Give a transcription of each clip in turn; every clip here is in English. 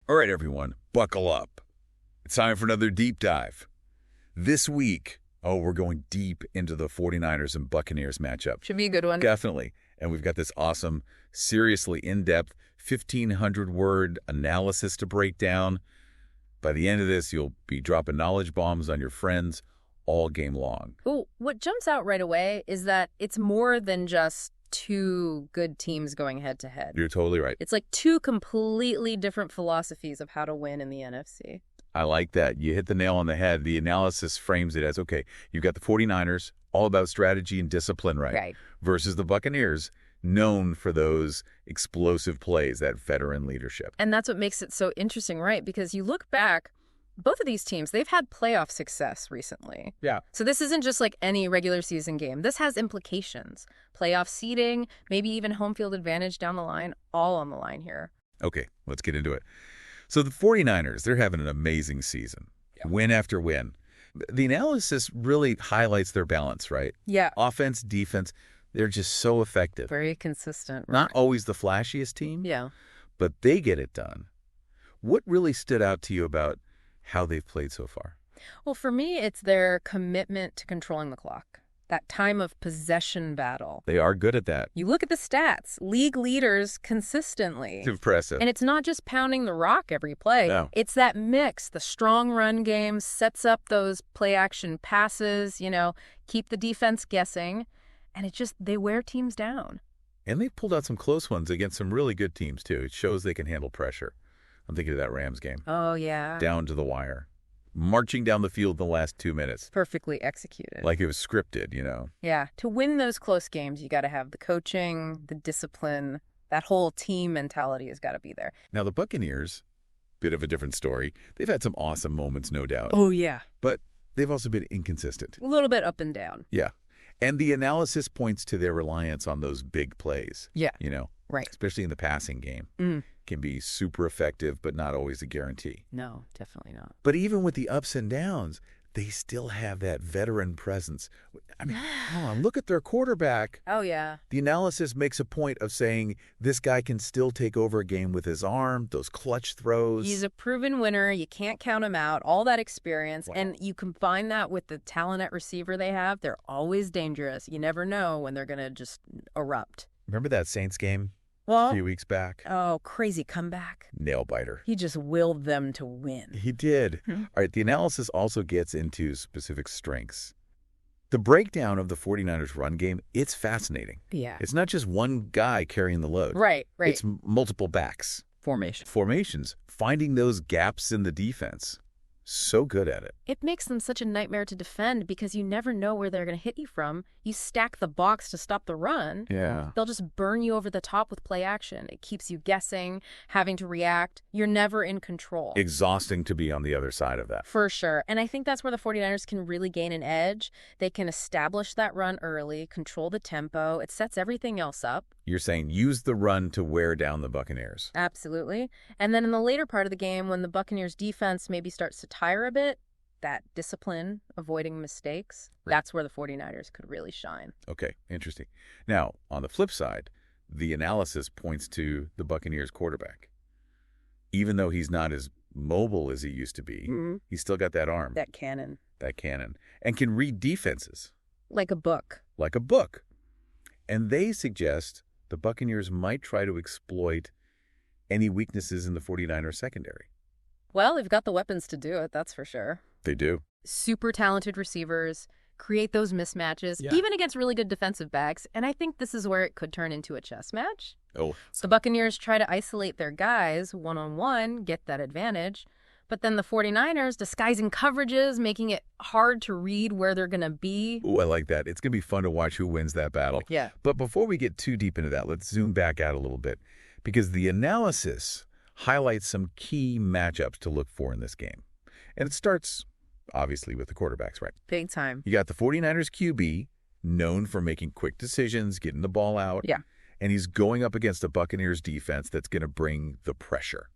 All right, everyone, buckle up. It's time for another deep dive. This week, we're going deep into the 49ers and Buccaneers matchup. Should be a good one. Definitely. And we've got this awesome, seriously in-depth, 1,500-word analysis to break down. By the end of this, you'll be dropping knowledge bombs on your friends all game long. Ooh, what jumps out right away is that it's more than just two good teams going head-to-head. You're totally right. It's like two completely different philosophies of how to win in the NFC. I like that. You hit the nail on the head. The analysis frames it as, okay, you've got the 49ers, all about strategy and discipline, right? Versus the Buccaneers, known for those explosive plays, that veteran leadership. And that's what makes it so interesting, right? Because you look back, both of these teams, they've had playoff success recently. Yeah. So this isn't just like any regular season game. This has implications. Playoff seeding, maybe even home field advantage down the line, all on the line here. Okay, let's get into it. So the 49ers, they're having an amazing season. Yeah. Win after win. The analysis really highlights their balance, right? Yeah. Offense, defense, they're just so effective. Very consistent. Right? Not always the flashiest team. Yeah. But they get it done. What really stood out to you about how they've played so far? Well, for me, it's their commitment to controlling the clock. That time of possession battle. They are good at that. You look at the stats, league leaders consistently. It's impressive. And it's not just pounding the rock every play. No. It's that mix. The strong run game sets up those play-action passes, keep the defense guessing. And they wear teams down. And they've pulled out some close ones against some really good teams, too. It shows they can handle pressure. I'm thinking of that Rams game. Oh, yeah. Down to the wire. Marching down the field the last 2 minutes. Perfectly executed. Like it was scripted, Yeah. To win those close games, you got to have the coaching, the discipline. That whole team mentality has got to be there. Now, the Buccaneers, bit of a different story. They've had some awesome moments, no doubt. Oh, yeah. But they've also been inconsistent. A little bit up and down. Yeah. And the analysis points to their reliance on those big plays. Yeah. Right. Especially in the passing game. Can be super effective, but not always a guarantee. No, definitely not. But even with the ups and downs, they still have that veteran presence. I mean, come on, look at their quarterback. Oh, yeah. The analysis makes a point of saying this guy can still take over a game with his arm, those clutch throws. He's a proven winner. You can't count him out. All that experience. Wow. And you combine that with the talent at receiver they have. They're always dangerous. You never know when they're going to just erupt. Remember that Saints game a few weeks back? Oh, crazy comeback. Nail biter. He just willed them to win. He did. All right, the analysis also gets into specific strengths. The breakdown of the 49ers run game, it's fascinating. Yeah. It's not just one guy carrying the load. Right. It's multiple backs. Formations. Finding those gaps in the defense. So good at it. It makes them such a nightmare to defend because you never know where they're going to hit you from. You stack the box to stop the run. Yeah. They'll just burn you over the top with play action. It keeps you guessing, having to react. You're never in control. Exhausting to be on the other side of that. For sure. And I think that's where the 49ers can really gain an edge. They can establish that run early, control the tempo. It sets everything else up. You're saying use the run to wear down the Buccaneers. Absolutely. And then in the later part of the game, when the Buccaneers defense maybe starts to tire a bit, that discipline, avoiding mistakes, that's where the 49ers could really shine. Okay, interesting. Now, on the flip side, the analysis points to the Buccaneers quarterback. Even though he's not as mobile as he used to be, he's still got that arm. That cannon. And can read defenses. Like a book. And they suggest the Buccaneers might try to exploit any weaknesses in the 49ers secondary. Well, they've got the weapons to do it, that's for sure. They do. Super talented receivers, create those mismatches, even against really good defensive backs. And I think this is where it could turn into a chess match. Oh. The Buccaneers try to isolate their guys one-on-one, get that advantage. But then the 49ers disguising coverages, making it hard to read where they're going to be. Ooh, I like that. It's going to be fun to watch who wins that battle. Yeah. But before we get too deep into that, let's zoom back out a little bit. Because the analysis highlights some key matchups to look for in this game. And it starts, obviously, with the quarterbacks, right? Big time. You got the 49ers QB, known for making quick decisions, getting the ball out. Yeah. And he's going up against the Buccaneers defense that's going to bring the pressure.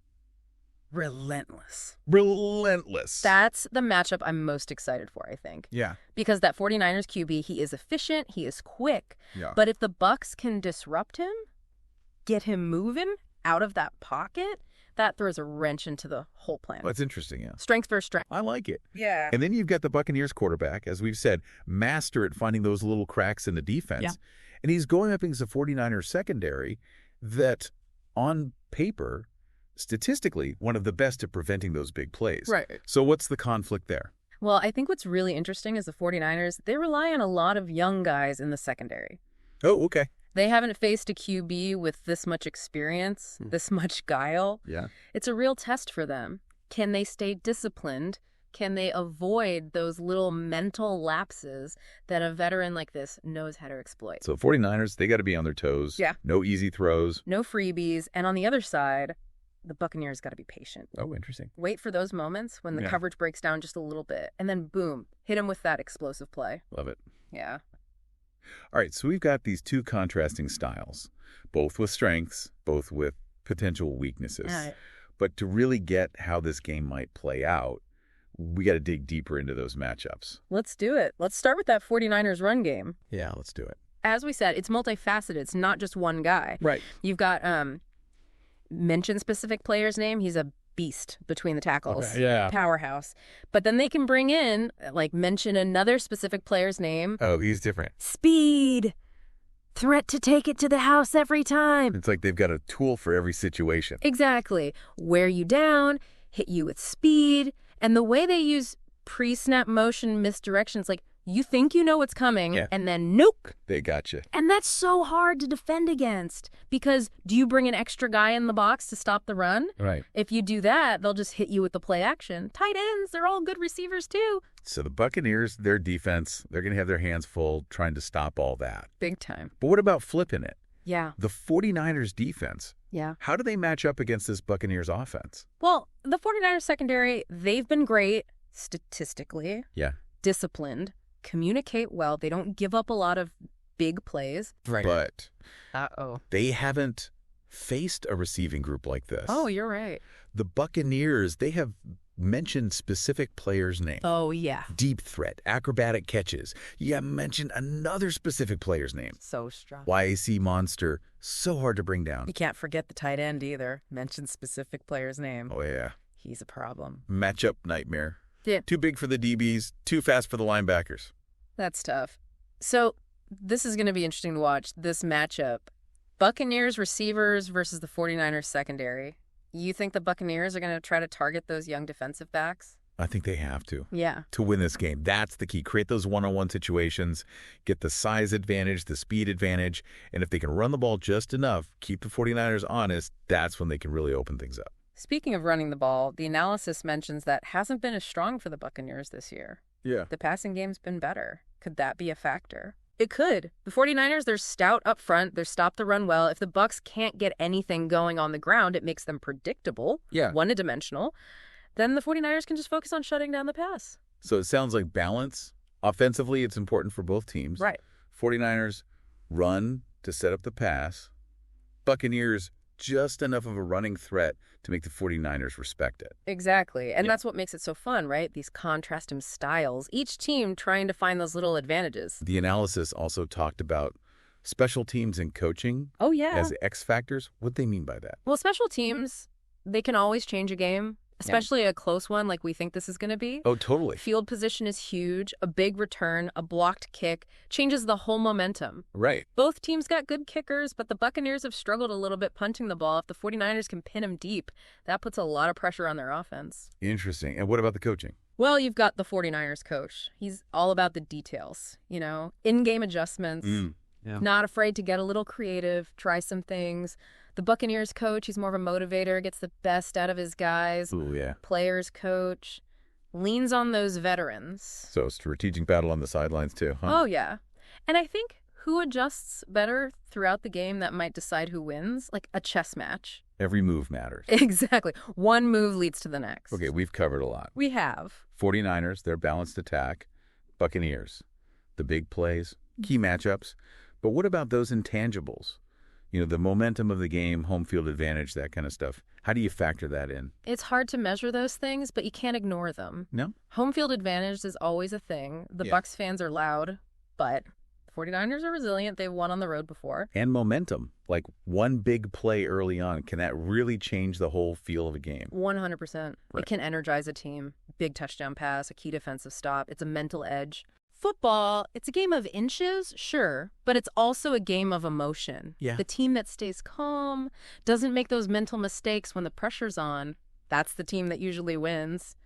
Relentless. That's the matchup I'm most excited for, I think. Yeah. Because that 49ers QB, he is efficient, he is quick. Yeah. But if the Bucs can disrupt him, get him moving out of that pocket, that throws a wrench into the whole plan. That's interesting, yeah. Strength versus strength. I like it. Yeah. And then you've got the Buccaneers quarterback, as we've said, master at finding those little cracks in the defense. Yeah. And he's going up against a 49ers secondary that, on paper, statistically, one of the best at preventing those big plays. Right. So what's the conflict there? Well, I think what's really interesting is the 49ers, they rely on a lot of young guys in the secondary. Oh, okay. They haven't faced a QB with this much experience, this much guile. Yeah. It's a real test for them. Can they stay disciplined? Can they avoid those little mental lapses that a veteran like this knows how to exploit? So 49ers, they got to be on their toes. Yeah. No easy throws. No freebies. And on the other side, the Buccaneers got to be patient. Oh, interesting. Wait for those moments when the coverage breaks down just a little bit. And then, boom, hit them with that explosive play. Love it. Yeah. All right, so we've got these two contrasting styles, both with strengths, both with potential weaknesses. All right. But to really get how this game might play out, we got to dig deeper into those matchups. Let's do it. Let's start with that 49ers run game. Yeah, let's do it. As we said, it's multifaceted. It's not just one guy. Right. You've got mention specific player's name. He's a beast between the tackles. Okay, yeah. Powerhouse. But then they can bring in, like, mention another specific player's name. Oh, he's different. Speed. Threat to take it to the house every time. It's like they've got a tool for every situation. Exactly. Wear you down, hit you with speed. And the way they use pre-snap motion misdirections, like, you think you know what's coming, and then nope. They got you. And that's so hard to defend against because do you bring an extra guy in the box to stop the run? Right. If you do that, they'll just hit you with the play action. Tight ends, they're all good receivers too. So the Buccaneers, their defense, they're going to have their hands full trying to stop all that. Big time. But what about flipping it? Yeah. The 49ers defense. Yeah. How do they match up against this Buccaneers offense? Well, the 49ers secondary, they've been great statistically. Yeah. Disciplined. Communicate well. They don't give up a lot of big plays. Right. But Uh-oh. they haven't faced a receiving group like this. Oh, you're right. The Buccaneers, they have mentioned specific players' names. Oh, yeah. Deep threat, acrobatic catches. You haven't mentioned another specific player's name. So strong. YAC monster, so hard to bring down. You can't forget the tight end either. Mention specific player's name. Oh, yeah. He's a problem. Matchup nightmare. Yeah. Too big for the DBs, too fast for the linebackers. That's tough. So this is going to be interesting to watch, this matchup. Buccaneers receivers versus the 49ers secondary. You think the Buccaneers are going to try to target those young defensive backs? I think they have to. Yeah. To win this game. That's the key. Create those one-on-one situations, get the size advantage, the speed advantage, and if they can run the ball just enough, keep the 49ers honest, that's when they can really open things up. Speaking of running the ball, the analysis mentions that hasn't been as strong for the Buccaneers this year. Yeah. The passing game's been better. Could that be a factor? It could. The 49ers, they're stout up front. They're stopped the run well. If the Bucs can't get anything going on the ground, it makes them predictable, one-dimensional. Then the 49ers can just focus on shutting down the pass. So it sounds like balance. Offensively, it's important for both teams. Right. 49ers run to set up the pass. Buccaneers, just enough of a running threat to make the 49ers respect it. Exactly. And that's what makes it so fun, right? These contrasting styles, each team trying to find those little advantages. The analysis also talked about special teams and coaching as X factors. What do they mean by that? Well, special teams, they can always change a game, especially a close one like we think this is going to be. Oh, totally. Field position is huge. A big return, a blocked kick changes the whole momentum. Right. Both teams got good kickers, but the Buccaneers have struggled a little bit punting the ball. If the 49ers can pin them deep, that puts a lot of pressure on their offense. Interesting. And what about the coaching? Well, you've got the 49ers coach. He's all about the details, in-game adjustments, not afraid to get a little creative, try some things. The Buccaneers coach, he's more of a motivator, gets the best out of his guys. Ooh, yeah. Players coach, leans on those veterans. So strategic battle on the sidelines too, huh? Oh, yeah. And I think who adjusts better throughout the game that might decide who wins, like a chess match. Every move matters. Exactly. One move leads to the next. Okay, we've covered a lot. We have. 49ers, their balanced attack. Buccaneers, the big plays, key matchups. But what about those intangibles? The momentum of the game, home field advantage, that kind of stuff. How do you factor that in? It's hard to measure those things, but you can't ignore them. No? Home field advantage is always a thing. The Bucs fans are loud, but 49ers are resilient. They've won on the road before. And momentum. Like one big play early on, can that really change the whole feel of a game? 100%. It can energize a team. Big touchdown pass, a key defensive stop. It's a mental edge. Football, it's a game of inches, sure, but it's also a game of emotion. Yeah. The team that stays calm, doesn't make those mental mistakes when the pressure's on, that's the team that usually wins.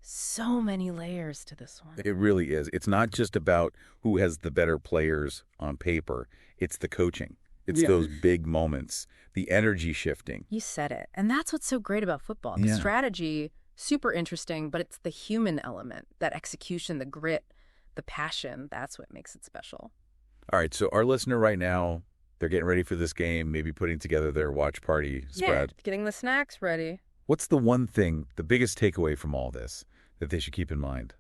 So many layers to this one. It really is. It's not just about who has the better players on paper. It's the coaching. It's those big moments, the energy shifting. You said it. And that's what's so great about football. The strategy, super interesting, but it's the human element, that execution, the grit, the passion. That's what makes it special. All right, so our listener right now, they're getting ready for this game, maybe putting together their watch party spread. Getting the snacks ready. What's the one thing, the biggest takeaway from all this that they should keep in mind?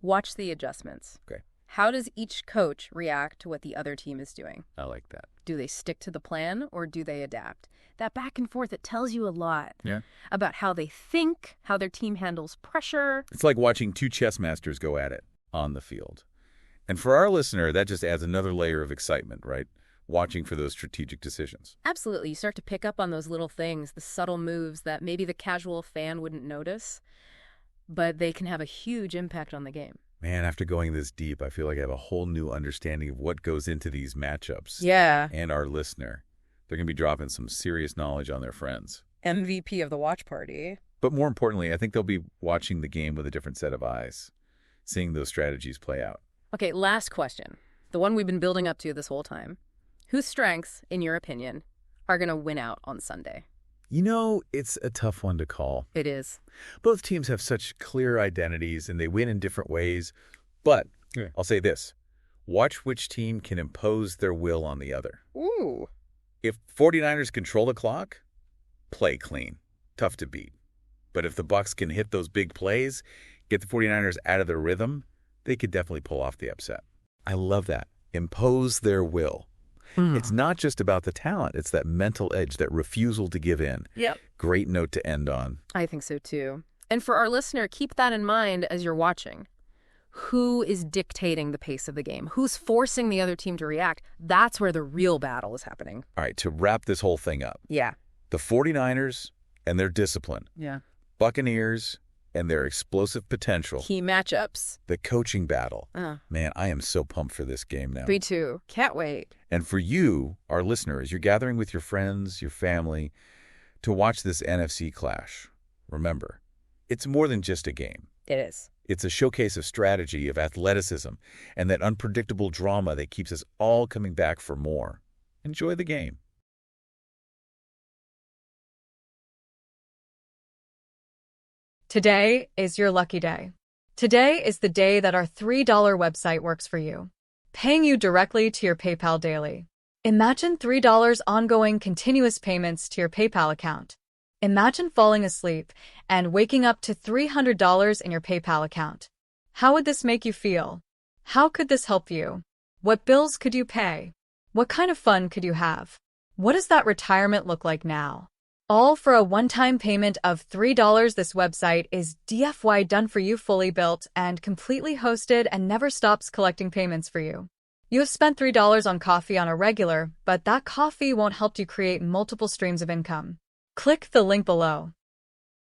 Watch the adjustments. Okay. How does each coach react to what the other team is doing? I like that. Do they stick to the plan or do they adapt? That back and forth, it tells you a lot about how they think, how their team handles pressure. It's like watching two chess masters go at it on the field. And for our listener, that just adds another layer of excitement, right? Watching for those strategic decisions. Absolutely. You start to pick up on those little things, the subtle moves that maybe the casual fan wouldn't notice, but they can have a huge impact on the game. Man, after going this deep, I feel like I have a whole new understanding of what goes into these matchups. Yeah. And our listener. They're going to be dropping some serious knowledge on their friends. MVP of the watch party. But more importantly, I think they'll be watching the game with a different set of eyes, seeing those strategies play out. Okay, last question. The one we've been building up to this whole time. Whose strengths, in your opinion, are going to win out on Sunday? You know, it's a tough one to call. It is. Both teams have such clear identities, and they win in different ways. But I'll say this. Watch which team can impose their will on the other. Ooh. If 49ers control the clock, play clean. Tough to beat. But if the Bucs can hit those big plays, get the 49ers out of their rhythm, they could definitely pull off the upset. I love that. Impose their will. It's not just about the talent. It's that mental edge, that refusal to give in. Yep. Great note to end on. I think so, too. And for our listener, keep that in mind as you're watching. Who is dictating the pace of the game? Who's forcing the other team to react? That's where the real battle is happening. All right, to wrap this whole thing up. Yeah. The 49ers and their discipline. Yeah. Buccaneers and their explosive potential. Key matchups. The coaching battle. Man, I am so pumped for this game now. Me too. Can't wait. And for you, our listeners, you're gathering with your friends, your family, to watch this NFC clash. Remember, it's more than just a game. It is. It's a showcase of strategy, of athleticism, and that unpredictable drama that keeps us all coming back for more. Enjoy the game. Today is your lucky day. Today is the day that our $3 website works for you, paying you directly to your PayPal daily. Imagine $3 ongoing continuous payments to your PayPal account. Imagine falling asleep and waking up to $300 in your PayPal account. How would this make you feel? How could this help you? What bills could you pay? What kind of fun could you have? What does that retirement look like now? All for a one-time payment of $3. This website is DFY done for you, fully built and completely hosted, and never stops collecting payments for you. You have spent $3 on coffee on a regular, but that coffee won't help you create multiple streams of income. Click the link below.